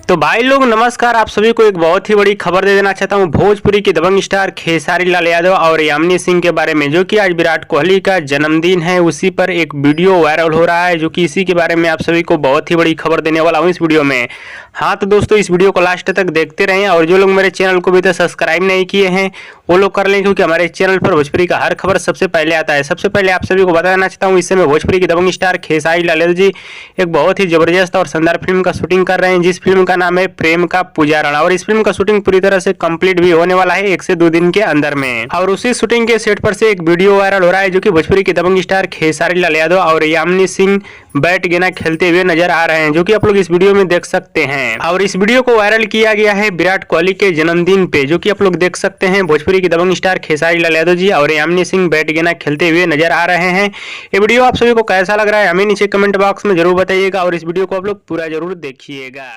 तो भाई लोग नमस्कार, आप सभी को एक बहुत ही बड़ी खबर दे देना चाहता हूं भोजपुरी के दबंग स्टार खेसारी लाल यादव और यामिनी सिंह के बारे में, जो कि आज विराट कोहली का जन्मदिन है। उसी पर एक वीडियो वायरल हो रहा है, जो कि इसी के बारे में आप सभी को बहुत ही बड़ी खबर देने वाला हूं इस वीडियो में। हाँ तो दोस्तों, इस वीडियो को लास्ट तक देखते रहें और जो लोग मेरे चैनल को अभी तक सब्सक्राइब नहीं किए हैं वो लोग कर लें, क्योंकि हमारे चैनल पर भोजपुरी का हर खबर सबसे पहले आता है। सबसे पहले आप सभी को बता देना चाहता हूँ, इस समय भोजपुरी के दबंग स्टार खेसारी लाल यादव जी एक बहुत ही जबरदस्त और शानदार फिल्म का शूटिंग कर रहे हैं, जिस फिल्म का नाम है प्रेम का पुजारण। और इस फिल्म का शूटिंग पूरी तरह से कंप्लीट भी होने वाला है 1 से 2 दिन के अंदर में। और उसी शूटिंग के सेट पर से एक वीडियो वायरल हो रहा है, जो कि भोजपुरी के दबंग स्टार खेसारी लाल यादव और यामिनी सिंह बैट गेना खेलते हुए नजर आ रहे हैं, जो कि आप लोग इस वीडियो में देख सकते हैं। और इस वीडियो को वायरल किया गया है विराट कोहली के जन्मदिन पे, जो कि आप लोग देख सकते हैं। भोजपुरी के दबंग स्टार खेसारी लाल यादव जी और यामिनी सिंह बैट गेना खेलते हुए नजर आ रहे हैं। ये वीडियो आप सभी को कैसा लग रहा है हमें नीचे कमेंट बॉक्स में जरूर बताइएगा और इस वीडियो को आप लोग पूरा जरूर देखिएगा।